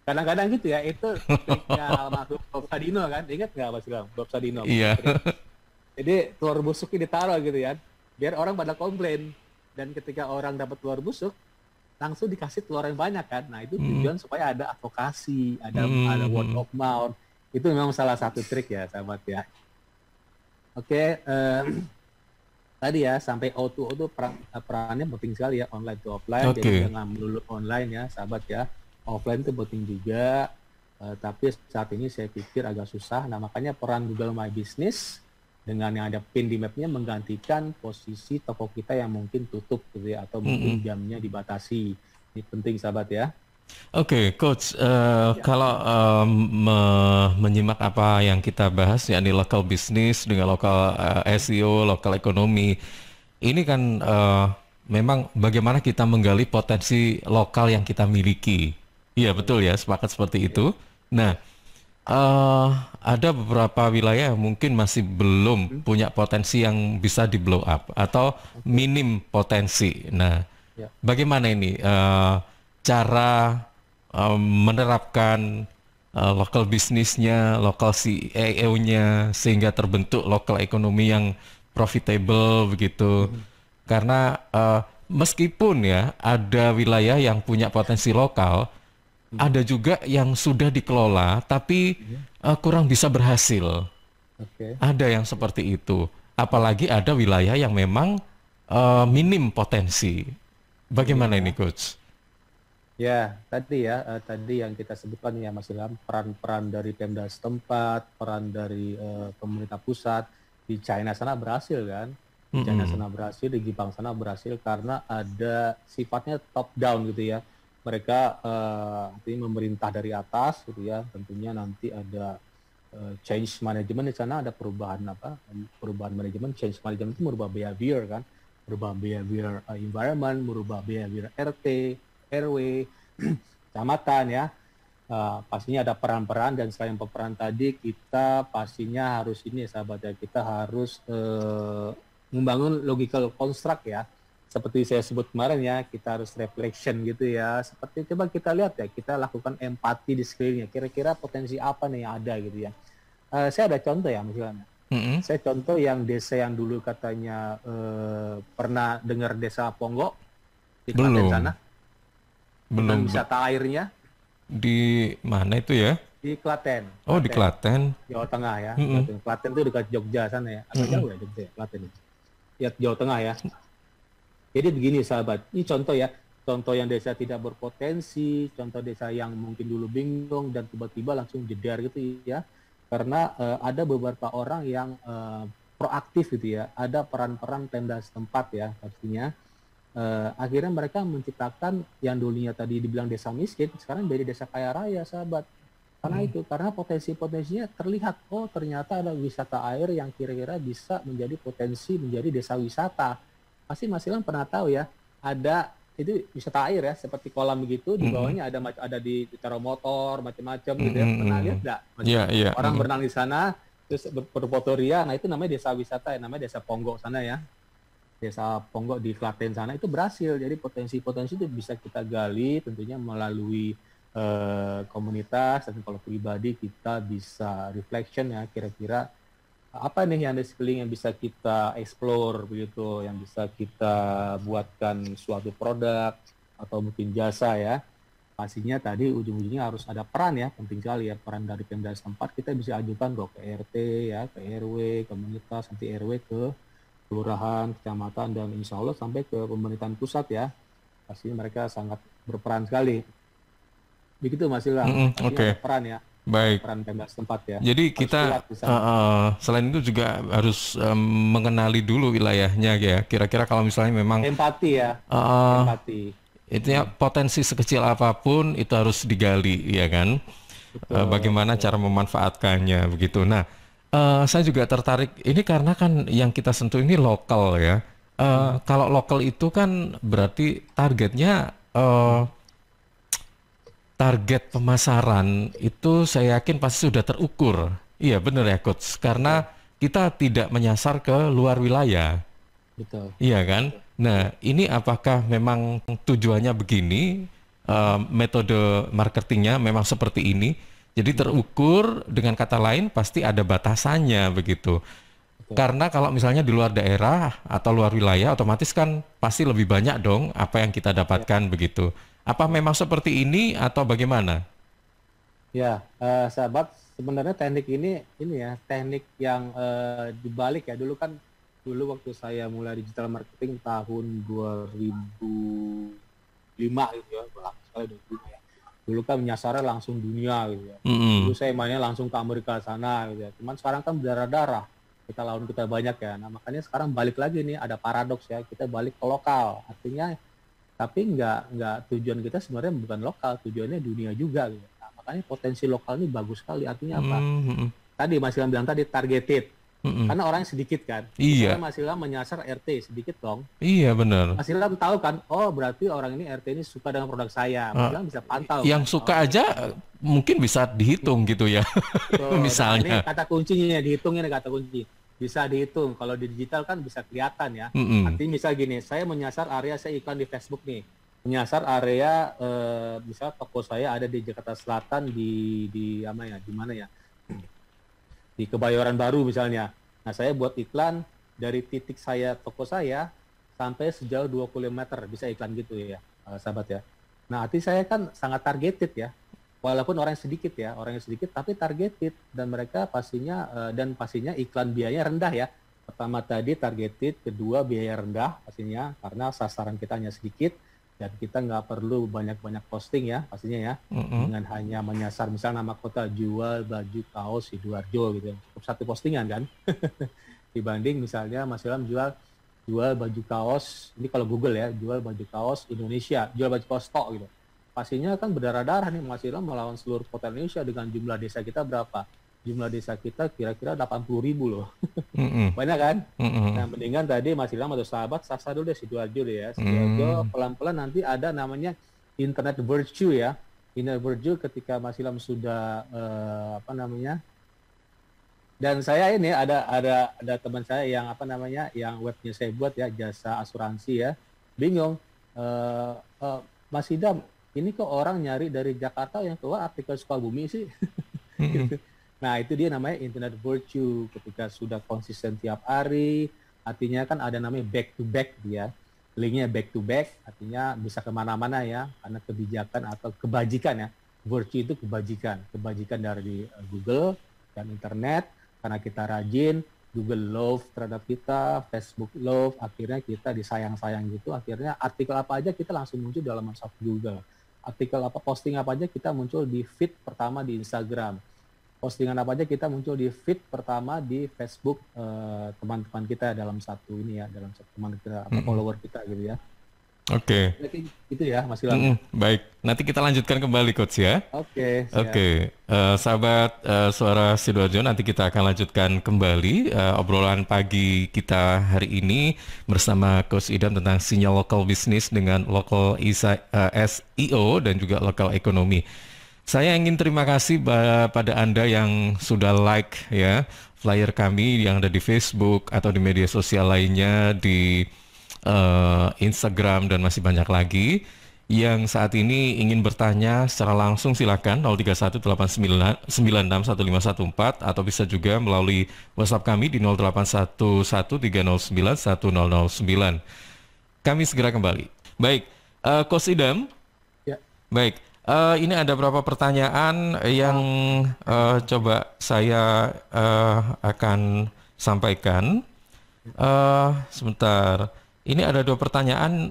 [SPEAKER 1] Kadang-kadang gitu ya, itu triknya almarhum Bob Sadino kan, ingat nggak Mas Ilham? Bob Sadino.
[SPEAKER 2] Iya.
[SPEAKER 1] Jadi telur busuknya ditaruh gitu ya, biar orang pada komplain, dan ketika orang dapat telur busuk langsung dikasih telur yang banyak kan. Nah, itu tujuan supaya ada advokasi, ada word of mouth. Itu memang salah satu trik ya sahabat ya. Oke, tadi ya sampai O2O itu perannya penting sekali ya, online to offline. Jadi jangan melulu online ya sahabat ya, offline itu penting juga, tapi saat ini saya pikir agak susah. Nah, makanya peran Google My Business dengan yang ada pin di mapnya menggantikan posisi toko kita yang mungkin tutup gitu ya, atau mungkin jamnya dibatasi. Ini penting sahabat ya.
[SPEAKER 2] Oke, Coach, kalau menyimak apa yang kita bahas, yakni local business dengan local SEO, local ekonomi, ini kan memang bagaimana kita menggali potensi lokal yang kita miliki. Iya betul ya, sepakat seperti itu. Nah, ada beberapa wilayah yang mungkin masih belum punya potensi yang bisa di blow up atau minim potensi. Nah, bagaimana ini cara menerapkan local bisnisnya, local CEO-nya sehingga terbentuk local ekonomi yang profitable begitu. Karena meskipun ya ada wilayah yang punya potensi lokal, ada juga yang sudah dikelola tapi kurang bisa berhasil. Ada yang seperti itu. Apalagi ada wilayah yang memang minim potensi. Bagaimana ini, Coach?
[SPEAKER 1] Ya, tadi ya, tadi yang kita sebutkan ya Mas Ilham, peran-peran dari Pemda setempat, peran dari pemerintah pusat di China sana berhasil kan? Di China
[SPEAKER 2] Mm-mm.
[SPEAKER 1] sana berhasil, di Jepang sana berhasil karena ada sifatnya top down gitu ya. Mereka artinya memerintah dari atas gitu ya. Tentunya nanti ada change management di sana, ada perubahan apa? Perubahan manajemen, change management itu merubah behavior kan, merubah behavior environment, merubah behavior RT, RW, kecamatan ya. Pastinya ada peran-peran dan selain peran tadi kita pastinya harus ini sahabat ya, kita harus membangun logical construct ya. Seperti saya sebut kemarin ya, kita harus reflection gitu ya. Seperti coba kita lihat ya, kita lakukan empati di sekelilingnya. Kira-kira potensi apa nih yang ada gitu ya. Saya ada contoh ya misalnya.
[SPEAKER 2] Mm-mm.
[SPEAKER 1] Saya contoh yang desa yang dulu katanya pernah dengar desa Ponggok di Klaten
[SPEAKER 2] Belum,
[SPEAKER 1] sana tentang
[SPEAKER 2] belum.
[SPEAKER 1] wisata airnya
[SPEAKER 2] Di mana itu ya?
[SPEAKER 1] di Klaten,
[SPEAKER 2] Oh, di
[SPEAKER 1] Klaten,
[SPEAKER 2] Klaten.
[SPEAKER 1] Jawa Tengah ya.
[SPEAKER 2] Mm-mm.
[SPEAKER 1] Klaten, Klaten itu dekat Jogja sana ya. Agak
[SPEAKER 2] Mm-mm.
[SPEAKER 1] jauh ya Jogja, ya, Klaten itu. Ya Jawa Tengah ya. Jadi begini sahabat, ini contoh ya, contoh yang desa tidak berpotensi, contoh desa yang mungkin dulu bingung dan tiba-tiba langsung jedar gitu ya, karena ada beberapa orang yang proaktif gitu ya, ada peran-peran Pemda setempat ya pastinya. Akhirnya mereka menciptakan yang dulunya tadi dibilang desa miskin, sekarang jadi desa kaya raya sahabat. Karena
[SPEAKER 2] Mm.
[SPEAKER 1] itu, karena potensi-potensinya terlihat, oh ternyata ada wisata air yang kira-kira bisa menjadi potensi menjadi desa wisata. Pasti Mas Ilham pernah tahu ya, ada itu wisata air ya, seperti kolam begitu, di
[SPEAKER 2] Mm-mm.
[SPEAKER 1] bawahnya ada ditaruh motor, macam-macam gitu ya. Pernah lihat
[SPEAKER 2] Mm-mm.
[SPEAKER 1] nggak Mas
[SPEAKER 2] Iya,
[SPEAKER 1] Ilham?
[SPEAKER 2] iya.
[SPEAKER 1] Orang
[SPEAKER 2] Mm-mm.
[SPEAKER 1] berenang di sana, terus berfotoria, nah itu namanya desa wisata ya, namanya desa Ponggok sana ya. Desa Ponggok di Klaten sana itu berhasil. Jadi potensi-potensi itu bisa kita gali tentunya melalui komunitas, dan kalau pribadi kita bisa reflection ya, kira-kira apa nih yang di sekeliling yang bisa kita explore begitu, yang bisa kita buatkan suatu produk atau mungkin jasa ya. Pastinya tadi ujung-ujungnya harus ada peran ya, penting sekali ya, peran dari Pemda setempat. Kita bisa ajukan kok ke RT ya, ke RW, komunitas, nanti RW ke kelurahan, kecamatan, dan insya Allah sampai ke pemerintahan pusat ya. Pastinya mereka sangat berperan sekali. Begitu Mas Ilham,
[SPEAKER 2] Mm-mm.
[SPEAKER 1] pastinya ada
[SPEAKER 2] Oke,
[SPEAKER 1] peran ya, ada
[SPEAKER 2] baik.
[SPEAKER 1] peran Pemda setempat ya.
[SPEAKER 2] Jadi
[SPEAKER 1] Harus
[SPEAKER 2] kita
[SPEAKER 1] kuat di sana.
[SPEAKER 2] selain itu juga harus mengenali dulu wilayahnya ya. Kira-kira kalau misalnya memang
[SPEAKER 1] Empati ya,
[SPEAKER 2] uh,
[SPEAKER 1] empati.
[SPEAKER 2] intinya potensi sekecil apapun itu harus digali, ya kan?
[SPEAKER 1] Betul,
[SPEAKER 2] Bagaimana
[SPEAKER 1] betul.
[SPEAKER 2] cara memanfaatkannya begitu. Nah, saya juga tertarik ini karena kan yang kita sentuh ini lokal ya.
[SPEAKER 1] Mhm,
[SPEAKER 2] Kalau lokal itu kan berarti targetnya target pemasaran itu saya yakin pasti sudah terukur. Iya, benar ya, Coach. Karena
[SPEAKER 1] betul,
[SPEAKER 2] kita tidak menyasar ke luar wilayah.
[SPEAKER 1] betul,
[SPEAKER 2] Iya kan?
[SPEAKER 1] ya.
[SPEAKER 2] Nah, ini apakah memang tujuannya begini?
[SPEAKER 1] Mhm,
[SPEAKER 2] Metode marketingnya memang seperti ini. Jadi
[SPEAKER 1] mhm,
[SPEAKER 2] terukur, dengan kata lain pasti ada batasannya begitu.
[SPEAKER 1] betul.
[SPEAKER 2] Karena kalau misalnya di luar daerah atau luar wilayah, otomatis kan pasti lebih banyak dong apa yang kita
[SPEAKER 1] Ya,
[SPEAKER 2] dapatkan begitu. Apa
[SPEAKER 1] ya.
[SPEAKER 2] memang seperti ini atau bagaimana?
[SPEAKER 1] Ya, sahabat, sebenarnya teknik ini ya, teknik yang dibalik ya. Dulu waktu saya mulai digital marketing tahun 2005 gitu ya, udah lama sekali 2005 ya. Dulu kan menyasarnya langsung dunia gitu ya. Dulu
[SPEAKER 2] Mm-mm.
[SPEAKER 1] saya mainnya langsung ke Amerika sana gitu ya. Cuman sekarang kan berdarah-darah. Kita lawan kita banyak ya. Nah, makanya sekarang balik lagi nih, ada paradoks ya. Kita balik ke lokal. Artinya tapi nggak tujuan kita sebenarnya bukan lokal, tujuannya dunia juga gitu. Nah, makanya potensi lokal ini bagus sekali. Artinya apa?
[SPEAKER 2] Mm-mm.
[SPEAKER 1] Tadi Mas Ilham bilang tadi targeted.
[SPEAKER 2] Mm-mm.
[SPEAKER 1] Karena orangnya sedikit kan. Misalnya
[SPEAKER 2] Iya,
[SPEAKER 1] Mas Ilham menyasar RT sedikit dong.
[SPEAKER 2] iya benar.
[SPEAKER 1] Mas Ilham tahu kan, oh berarti orang ini RT ini suka dengan produk saya. Mas
[SPEAKER 2] Eh,
[SPEAKER 1] Ilham bisa pantau
[SPEAKER 2] yang
[SPEAKER 1] kan.
[SPEAKER 2] suka
[SPEAKER 1] Oh,
[SPEAKER 2] aja mungkin bisa dihitung gitu ya,
[SPEAKER 1] betul. Nah, ini
[SPEAKER 2] misalnya.
[SPEAKER 1] kata kuncinya dihitung, ini kata kunci. Bisa dihitung. Kalau di digital kan bisa kelihatan ya.
[SPEAKER 2] Mm-mm.
[SPEAKER 1] Artinya misal gini, saya menyasar area, saya iklan di Facebook nih. Menyasar area misal toko saya ada di Jakarta Selatan di apa ya? Di mana ya? Di Kebayoran Baru misalnya. Nah, saya buat iklan dari titik saya toko saya sampai sejauh 20 meter, bisa iklan gitu ya, sahabat ya. Nah, arti saya kan sangat targeted ya. Walaupun orang sedikit ya, orang yang sedikit tapi targeted, dan mereka pastinya iklan biayanya rendah ya. Pertama tadi targeted, kedua biaya rendah pastinya karena sasaran kita hanya sedikit. Dan kita nggak perlu banyak-banyak posting ya, pastinya ya. Dengan hanya menyasar misalnya nama kota, jual baju kaos Sidoarjo gitu. Cukup satu postingan kan. Dibanding misalnya Mas Ilham jual baju kaos, ini kalau Google ya, jual baju kaos Indonesia, jual baju kaos tok gitu. Pastinya kan berdarah-darah nih Mas Ilham melawan seluruh kota Indonesia dengan jumlah desa kita berapa? Jumlah desa kita kira-kira 80.000 loh. Banyak kan? Nah, mendingan tadi Mas Ilham atau sahabat sasar dulu deh Sidoarjo deh ya. Sidoarjo pelan-pelan nanti ada namanya internet virtue ya. Internet virtue ketika Mas Ilham sudah apa namanya? Dan saya ini ada teman saya yang apa namanya? Yang webnya saya buat ya, jasa asuransi ya. Bingung Mas Idam, ini kok orang nyari dari Jakarta yang keluar artikel Sukabumi sih? Nah, itu dia namanya internet virtue. Ketika sudah konsisten tiap hari, artinya kan ada namanya back to back dia. Linknya back to back, artinya bisa kemana-mana ya, karena kebijakan atau kebajikan ya. Virtue itu kebajikan. Kebajikan dari Google dan internet, karena kita rajin, Google love terhadap kita, Facebook love, akhirnya kita disayang-sayang gitu, akhirnya artikel apa aja kita langsung muncul dalam masuk Google. Artikel apa, posting apa aja kita muncul di feed pertama di Instagram. Postingan apa aja kita muncul di feed pertama di Facebook teman-teman kita dalam satu ini ya, dalam satu teman kita atau follower kita gitu ya.
[SPEAKER 2] Oke.
[SPEAKER 1] Itu ya Mas Ilham.
[SPEAKER 2] Baik, nanti kita lanjutkan kembali Coach ya. Oke. Sahabat Suara Sidoarjo, nanti kita akan lanjutkan kembali obrolan pagi kita hari ini bersama Coach Idam tentang sinyal local business dengan local SEO dan juga local ekonomi. Saya ingin terima kasih pada Anda yang sudah like ya flyer kami yang ada di Facebook atau di media sosial lainnya, di Instagram dan masih banyak lagi. Yang saat ini ingin bertanya secara langsung silakan 0318961514 atau bisa juga melalui WhatsApp kami di 0811309109. Kami segera kembali. Baik, Coach Idam.
[SPEAKER 1] Ya.
[SPEAKER 2] Baik. Ini ada beberapa pertanyaan yang coba saya akan sampaikan. Sebentar. Ini ada 2 pertanyaan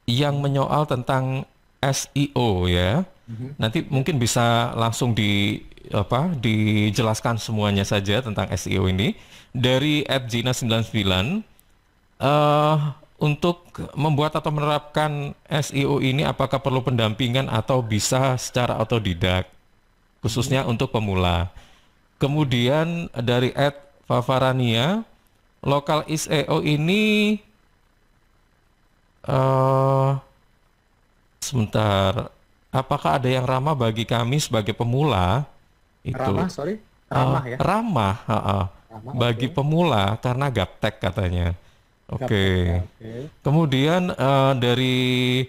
[SPEAKER 2] yang menyoal tentang SEO ya. Nanti mungkin bisa langsung dijelaskan semuanya saja tentang SEO ini. Dari @jina99, untuk membuat atau menerapkan SEO ini apakah perlu pendampingan atau bisa secara otodidak, khususnya untuk pemula. Kemudian dari @favarania, lokal SEO ini sebentar, apakah ada yang ramah bagi kami sebagai pemula? Itu
[SPEAKER 1] Ramah ya?
[SPEAKER 2] Ramah bagi pemula karena gaptek katanya. Oke. Kemudian dari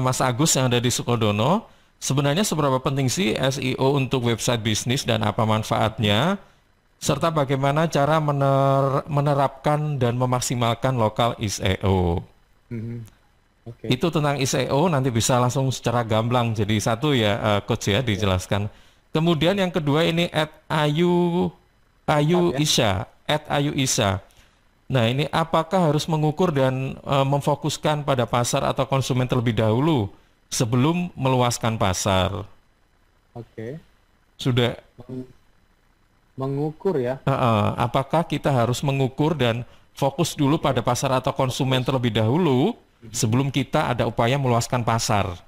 [SPEAKER 2] Mas Agus yang ada di Sukodono, sebenarnya seberapa penting sih SEO untuk website bisnis dan apa manfaatnya? Serta bagaimana cara menerapkan dan memaksimalkan lokal SEO? Itu tentang SEO nanti bisa langsung secara gamblang jadi satu ya, Coach ya, dijelaskan. Kemudian yang kedua ini @ayu Isya, @ayu Isya. Nah, ini apakah harus mengukur dan memfokuskan pada pasar atau konsumen terlebih dahulu sebelum meluaskan pasar? Sudah
[SPEAKER 1] mengukur ya.
[SPEAKER 2] Apakah kita harus mengukur dan fokus dulu pada pasar atau konsumen terlebih dahulu sebelum kita ada upaya meluaskan pasar?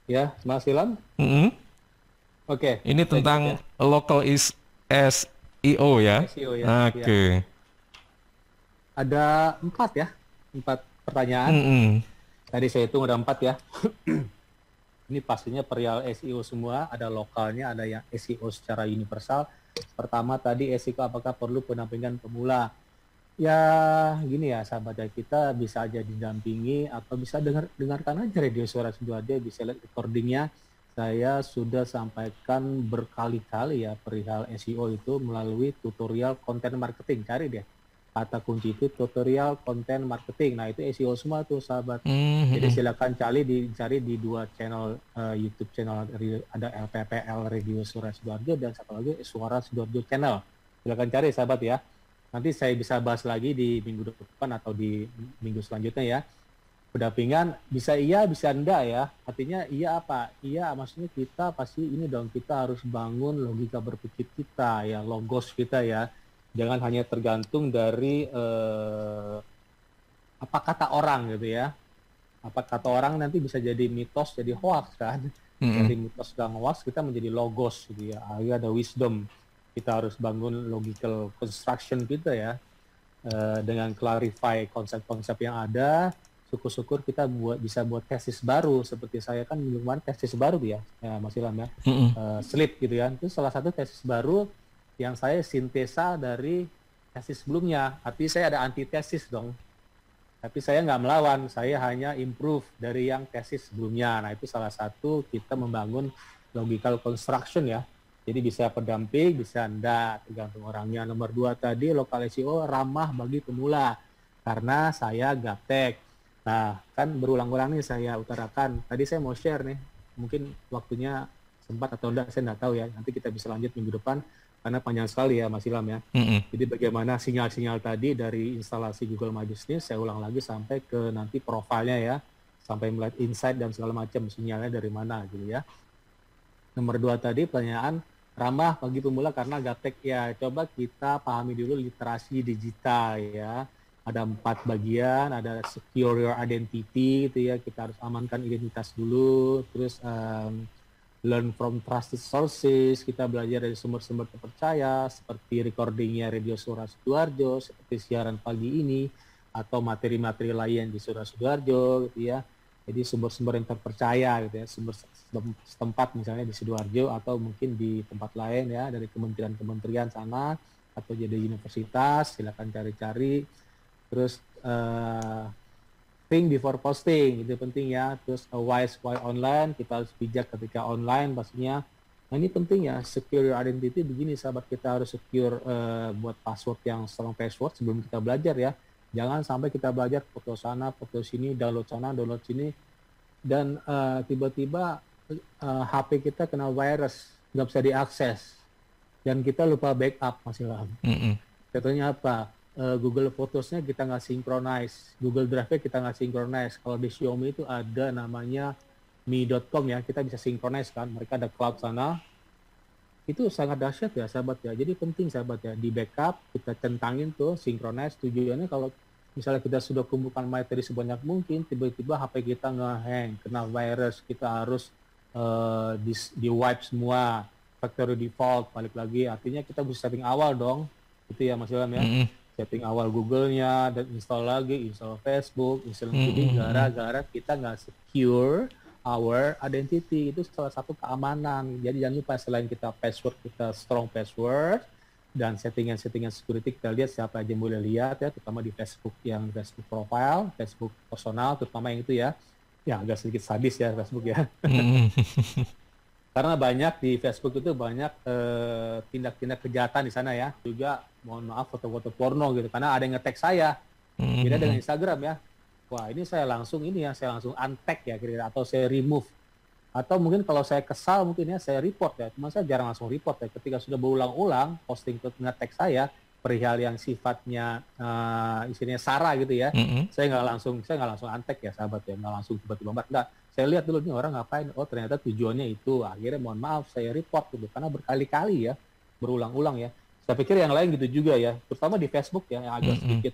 [SPEAKER 1] Ya, Mas Ilham.
[SPEAKER 2] Ini tentang local SEO ya.
[SPEAKER 1] SEO ya. Ada 4 pertanyaan. Tadi saya hitung ada 4 ya. Ini pastinya perihal SEO semua, ada lokalnya, ada yang SEO secara universal. Pertama tadi SEO apakah perlu pendampingan pemula? Ya gini ya sahabat kita bisa aja didampingi atau bisa dengarkan aja Radio Suara Sidoarjo, bisa lihat recordingnya. Saya sudah sampaikan berkali-kali ya perihal SEO itu melalui tutorial konten marketing. Cari deh. Kata kunci itu tutorial konten marketing. Nah, itu SEO semua tuh sahabat. Jadi silakan cari di 2 channel YouTube channel, ada LPPL Radio Suara Sidoarjo dan satu lagi Suara Sidoarjo channel. Silakan cari sahabat ya. nanti saya bisa bahas lagi di minggu depan atau di minggu selanjutnya ya. Pendampingan bisa iya, bisa enggak ya. Artinya iya apa? Iya maksudnya kita pasti ini dong, kita harus bangun logika berpikir kita ya, logos kita ya. Jangan hanya tergantung dari apa kata orang gitu ya. Apa kata orang nanti bisa jadi mitos, jadi hoax kan. Dari mitos dan hoax kita menjadi logos gitu ya. Ayo ada wisdom. Kita harus bangun logical construction kita ya. Dengan clarify konsep-konsep yang ada. Syukur-syukur kita bisa buat tesis baru. Seperti saya kan minggu kemarin tesis baru ya Mas Ilham ya. Sleep gitu ya. Itu salah satu tesis baru yang saya sintesa dari tesis sebelumnya. Tapi saya ada antitesis dong. Tapi saya nggak melawan, saya hanya improve dari yang tesis sebelumnya. Nah itu salah satu kita membangun logical construction ya. Jadi bisa pendamping, bisa enggak, tergantung orangnya. Nomor 2 tadi, lokal SEO ramah bagi pemula. Karena saya gaptek. Nah kan berulang-ulang nih saya utarakan. Tadi saya mau share nih, mungkin waktunya sempat atau enggak, saya nggak tahu ya. Nanti kita bisa lanjut minggu depan. Karena panjang sekali ya Mas Ilham ya. Jadi bagaimana sinyal-sinyal tadi dari instalasi Google My Business, saya ulang lagi sampai ke nanti profilnya ya, sampai melihat insight dan segala macam sinyalnya dari mana gitu ya. Nomor 2 tadi pertanyaan, ramah bagi pemula karena gaptek ya. Coba kita pahami dulu literasi digital ya. Ada 4 bagian, ada secure your identity gitu ya, kita harus amankan identitas dulu, terus learn from trusted sources, kita belajar dari sumber-sumber terpercaya, seperti recordingnya Radio Suara Sidoarjo, seperti siaran pagi ini, atau materi-materi lain di Suara Sidoarjo, gitu ya. Jadi sumber-sumber yang terpercaya, gitu ya, sumber setempat misalnya di Sidoarjo, atau mungkin di tempat lain ya, dari kementerian-kementerian sana, atau jadi universitas, silakan cari-cari. Terus think before posting, itu penting ya. Terus why online, kita harus bijak ketika online pastinya. Nah ini penting ya, secure your identity begini sahabat, kita harus secure buat password yang strong password sebelum kita belajar ya. Jangan sampai kita belajar foto sana, foto sini, download sana, download sini, dan tiba-tiba HP kita kena virus, nggak bisa diakses, dan kita lupa backup Mas Ilham. Contohnya apa? Google Photosnya kita nggak synchronize, Google Drive-nya kita nggak synchronize. Kalau di Xiaomi itu ada namanya mi.com ya, kita bisa synchronize kan, mereka ada cloud sana. Itu sangat dahsyat ya sahabat ya, jadi penting sahabat ya, di backup, kita centangin tuh, synchronize. Tujuannya kalau misalnya kita sudah kumpulkan materi sebanyak mungkin, tiba-tiba HP kita nge-hang, kena virus, kita harus di wipe semua, factory default, balik lagi, artinya kita bisa setting awal dong, itu ya Mas Ilham ya. Setting awal Google-nya, dan install lagi, install Facebook, install ini, gara-gara kita nggak secure our identity. Itu salah satu keamanan. Jadi jangan lupa, selain kita password, kita strong password, dan settingan-settingan security kita lihat siapa aja boleh lihat ya, terutama di Facebook, yang Facebook profile, Facebook personal, terutama yang itu ya. Ya agak sedikit sadis ya Facebook ya. Karena banyak di Facebook itu banyak tindak-tindak kejahatan di sana ya. Juga mohon maaf foto-foto porno gitu. Karena ada yang nge-tag saya. Beda dengan Instagram ya. Wah ini saya langsung untag ya kira-kira. Atau saya remove. Atau mungkin kalau saya kesal mungkin ya saya report ya. Cuma saya jarang langsung report ya. Ketika sudah berulang-ulang posting nge-tag saya perihal yang sifatnya istilahnya sara gitu ya. Saya nggak langsung untag ya sahabat ya. Nggak langsung tiba-tiba enggak. Saya lihat dulu nih orang ngapain, oh ternyata tujuannya itu, akhirnya mohon maaf saya report gitu, karena berkali-kali ya, berulang-ulang ya. Saya pikir yang lain gitu juga ya, terutama di Facebook ya, yang agak sedikit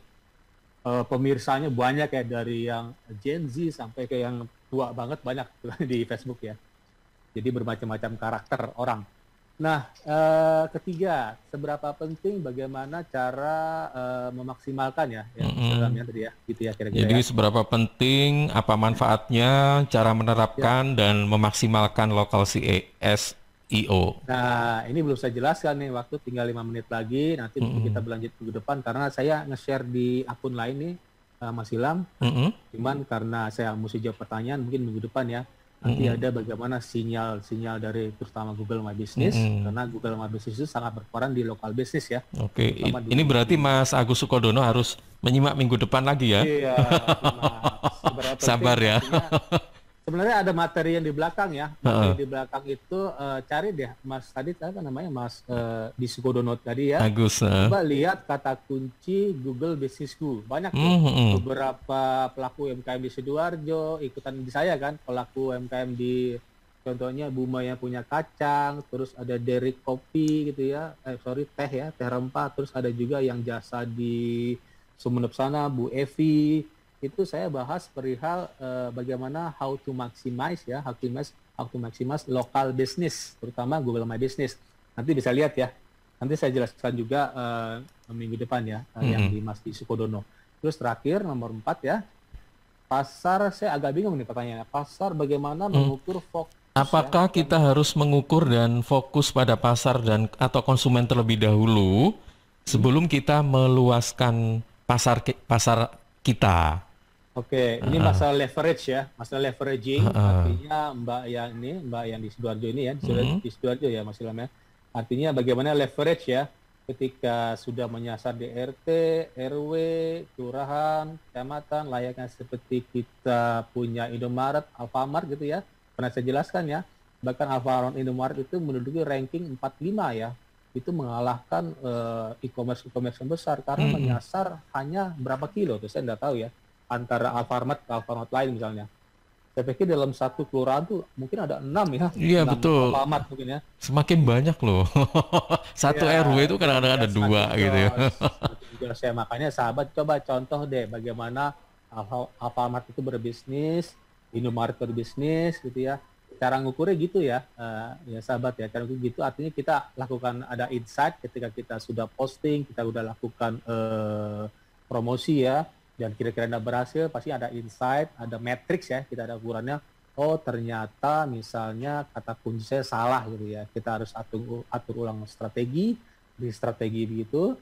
[SPEAKER 1] pemirsanya banyak ya, dari yang Gen Z sampai ke yang tua banget banyak di Facebook ya. Jadi bermacam-macam karakter orang. Nah, ketiga, seberapa penting bagaimana cara memaksimalkan ya, dalamnya tadi ya, gitu ya kira-kira.
[SPEAKER 2] Jadi
[SPEAKER 1] ya.
[SPEAKER 2] seberapa penting, apa manfaatnya, cara menerapkan dan memaksimalkan local SEO.
[SPEAKER 1] Nah, ini belum saya jelaskan nih, waktu tinggal 5 menit lagi, nanti kita berlanjut minggu depan, karena saya nge-share di akun lain nih, Mas Ilham, cuman karena saya mesti jawab pertanyaan, mungkin minggu depan ya. Nanti ada bagaimana sinyal dari terutama Google My Business, karena Google My Business itu sangat berperan di lokal bisnis ya.
[SPEAKER 2] Oke, ini berarti Mas Agus Sukodono harus menyimak minggu depan lagi ya?
[SPEAKER 1] Iya,
[SPEAKER 2] sabar ya.
[SPEAKER 1] sebenarnya ada materi yang di belakang ya. Materi di belakang itu cari deh Mas tadi apa namanya Mas di Sukodono tadi ya.
[SPEAKER 2] Agus.
[SPEAKER 1] Coba lihat kata kunci Google Business School. Banyak tuh beberapa pelaku UMKM di Sidoarjo ikutan di saya kan. Pelaku UMKM di contohnya Buma yang punya kacang, terus ada Derek Kopi gitu ya. Teh ya, teh rempah. Terus ada juga yang jasa di Sumeneb sana Bu Evi. Itu saya bahas perihal bagaimana how to maximize local business, terutama Google My Business. Nanti bisa lihat ya. Nanti saya jelaskan juga minggu depan ya, yang di Mas di Sukodono. Terus terakhir nomor 4 ya. Pasar, saya agak bingung nih pertanyaannya. Pasar bagaimana mengukur fokus?
[SPEAKER 2] Apakah kita harus mengukur dan fokus pada pasar dan atau konsumen terlebih dahulu sebelum kita meluaskan pasar kita?
[SPEAKER 1] Oke, ini masalah leverage ya, masalah leveraging. Artinya Mbak yang di Sidoarjo ini ya, di Sidoarjo ya Mas Ilham ya. Artinya bagaimana leverage ya, ketika sudah menyasar di RT, RW, kelurahan, kecamatan, layaknya seperti kita punya Indomaret, Alfamart gitu ya. Pernah saya jelaskan ya, bahkan Alfamart Indomaret itu menduduki ranking 45 ya. Itu mengalahkan e-commerce yang besar karena menyasar hanya berapa kilo tuh saya nggak tahu ya, antara Alfamart ke Alfamart lain misalnya. Saya pikir dalam satu kelurahan tuh mungkin ada 6 ya.
[SPEAKER 2] Iya
[SPEAKER 1] 6
[SPEAKER 2] betul.
[SPEAKER 1] Alfamart mungkin ya.
[SPEAKER 2] Semakin banyak loh. Satu
[SPEAKER 1] Ya,
[SPEAKER 2] RW itu kadang-kadang ada 2 gitu ya.
[SPEAKER 1] Saya makanya sahabat coba contoh deh bagaimana Alfamart itu berbisnis, Indomaret berbisnis gitu ya. Cara ngukurnya gitu ya, ya sahabat ya. Cara ngukur gitu artinya kita lakukan ada insight ketika kita sudah posting, kita udah lakukan promosi ya. Dan kira-kira Anda berhasil, pasti ada insight, ada matrix ya, kita ada ukurannya. Oh ternyata misalnya kata kunci saya salah gitu ya. Kita harus atur ulang strategi begitu.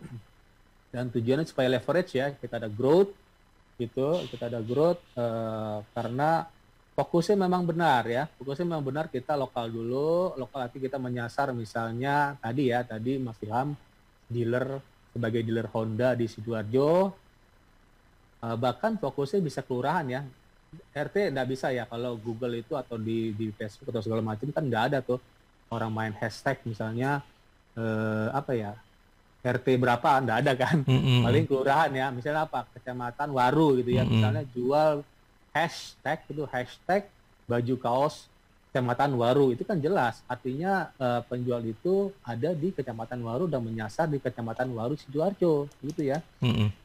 [SPEAKER 1] Dan tujuannya supaya leverage ya, kita ada growth gitu, karena fokusnya memang benar ya. Fokusnya memang benar, kita lokal dulu, lokal nanti kita menyasar misalnya tadi Mas Ilham sebagai dealer Honda di Sidoarjo. Bahkan fokusnya bisa kelurahan ya, RT nggak bisa ya, kalau Google itu atau di Facebook atau segala macam kan nggak ada tuh orang main hashtag misalnya RT berapa, nggak ada kan. Paling kelurahan ya, misalnya kecamatan Waru gitu ya, misalnya jual hashtag baju kaos Kecamatan Waru, itu kan jelas artinya penjual itu ada di Kecamatan Waru dan menyasar di Kecamatan Waru Sidoarjo gitu ya.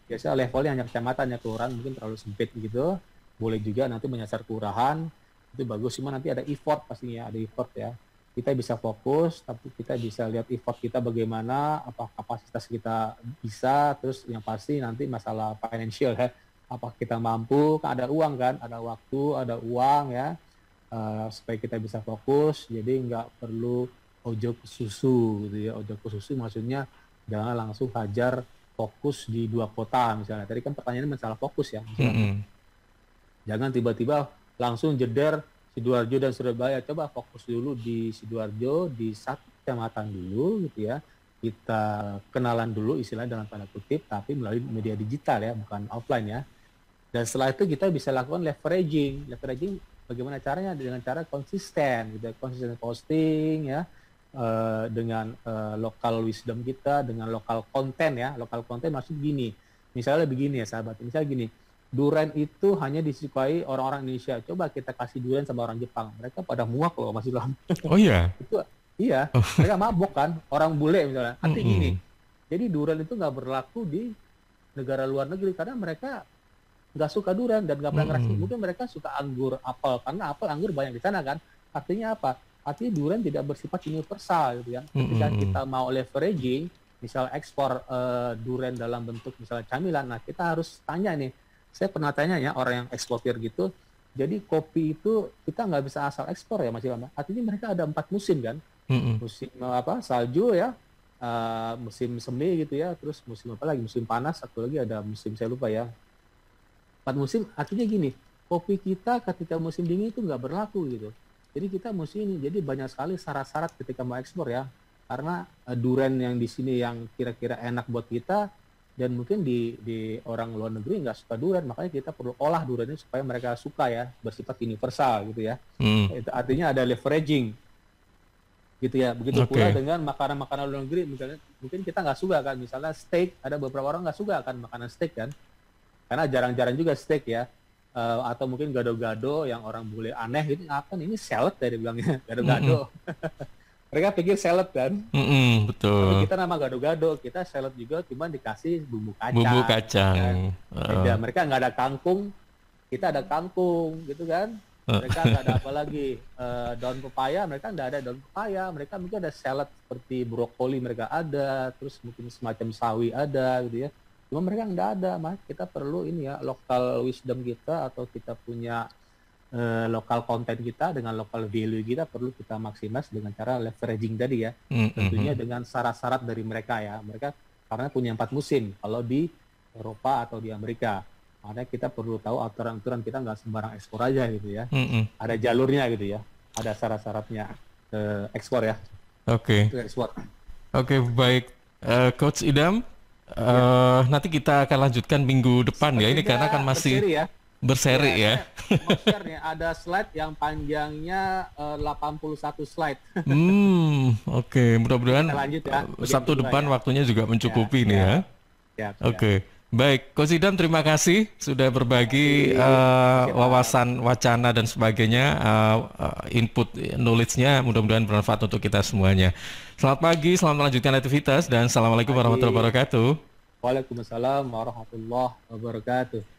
[SPEAKER 1] Biasanya levelnya hanya kecamatan ya, kelurahan mungkin terlalu sempit gitu. Boleh juga nanti menyasar kelurahan, itu bagus, cuma nanti ada effort pastinya, ada effort ya. Kita bisa fokus, tapi kita bisa lihat effort kita bagaimana, apa kapasitas kita bisa, terus yang pasti nanti masalah financial ya, apa kita mampu, kan ada uang kan, ada waktu, ada uang ya. Supaya kita bisa fokus, jadi nggak perlu ojo ke susu gitu ya. Ojo ke susu maksudnya jangan langsung hajar fokus di 2 kota misalnya. Tadi kan pertanyaannya masalah fokus ya. Jangan tiba-tiba langsung jeder Sidoarjo dan Surabaya. Coba fokus dulu di Sidoarjo, di 1 kecamatan dulu gitu ya. Kita kenalan dulu istilahnya dalam tanda kutip, tapi melalui media digital ya, bukan offline ya. Dan setelah itu kita bisa lakukan leveraging bagaimana caranya, dengan cara konsisten gitu, konsisten posting ya, dengan lokal wisdom kita, dengan lokal konten ya. Lokal konten maksud gini, misalnya begini ya sahabat, misalnya gini, durian itu hanya disukai orang-orang Indonesia, coba kita kasih durian sama orang Jepang, mereka pada muak loh Mas Ilham.
[SPEAKER 2] Oh iya?
[SPEAKER 1] Itu iya, mereka mabok kan, orang bule misalnya. Artinya gini, jadi durian itu nggak berlaku di negara luar negeri karena mereka nggak suka durian dan nggak pernah ngerasain. Mungkin mereka suka anggur, apel, karena apel, anggur banyak di sana kan. Artinya apa? Artinya durian tidak bersifat universal gitu ya. Ketika kita mau leveraging, misal ekspor durian dalam bentuk misalnya camilan, nah kita harus tanya nih. Saya pernah tanya ya orang yang eksportir gitu. Jadi kopi itu kita nggak bisa asal ekspor ya Mas Ilham. Artinya mereka ada 4 musim kan. Musim salju ya, musim semi gitu ya. Terus musim apa lagi? Musim panas. Satu lagi ada musim saya lupa ya. 4 musim, artinya gini, kopi kita ketika musim dingin itu nggak berlaku gitu. Jadi kita mesti ini, jadi banyak sekali syarat-syarat ketika mau ekspor ya. Karena durian yang di sini yang kira-kira enak buat kita, dan mungkin di orang luar negeri nggak suka durian, makanya kita perlu olah durian ini supaya mereka suka ya, bersifat universal gitu ya. Itu artinya ada leveraging gitu ya. Begitu pula dengan makanan-makanan luar negeri, mungkin kita nggak suka kan, misalnya steak, ada beberapa orang nggak suka kan makanan steak kan, karena jarang-jarang juga steak ya. Atau mungkin gado-gado yang orang boleh aneh, ini apa nih, ini salad dari bilangnya gado-gado. Mereka pikir salad kan,
[SPEAKER 2] betul.
[SPEAKER 1] tapi kita nama gado-gado, kita salad juga, cuma dikasih bumbu kacang.
[SPEAKER 2] Bumbu kacang.
[SPEAKER 1] Kan? Mereka nggak ada kangkung, kita ada kangkung, gitu kan. Mereka nggak ada apa lagi, daun pepaya, mereka nggak ada daun pepaya. Mereka mungkin ada salad seperti brokoli, mereka ada, terus mungkin semacam sawi ada, gitu ya. Cuma mereka nggak ada, mas. Kita perlu ini ya, local wisdom kita, atau kita punya lokal konten kita dengan lokal value kita perlu kita maksimas dengan cara leveraging tadi ya. Tentunya dengan syarat-syarat dari mereka ya. Mereka karena punya 4 musim kalau di Eropa atau di Amerika. Makanya kita perlu tahu aturan-aturan, kita nggak sembarang ekspor aja gitu ya. Ada jalurnya gitu ya. Ada syarat-syaratnya ekspor ya.
[SPEAKER 2] Oke.
[SPEAKER 1] Ekspor.
[SPEAKER 2] Oke, baik. Coach Idam, nanti kita akan lanjutkan minggu depan ya. Ini karena kan masih berseri ya.
[SPEAKER 1] Share nih, ada slide yang panjangnya 81 slide.
[SPEAKER 2] Oke, mudah-mudahan
[SPEAKER 1] ya,
[SPEAKER 2] Sabtu depan waktunya juga mencukupi nih ya. Oke. Baik, Coach Idam, terima kasih sudah berbagi wawasan, wacana dan sebagainya, input knowledge-nya mudah-mudahan bermanfaat untuk kita semuanya. Selamat pagi, selamat melanjutkan aktivitas dan assalamualaikum warahmatullahi wabarakatuh.
[SPEAKER 1] Waalaikumsalam warahmatullahi wabarakatuh.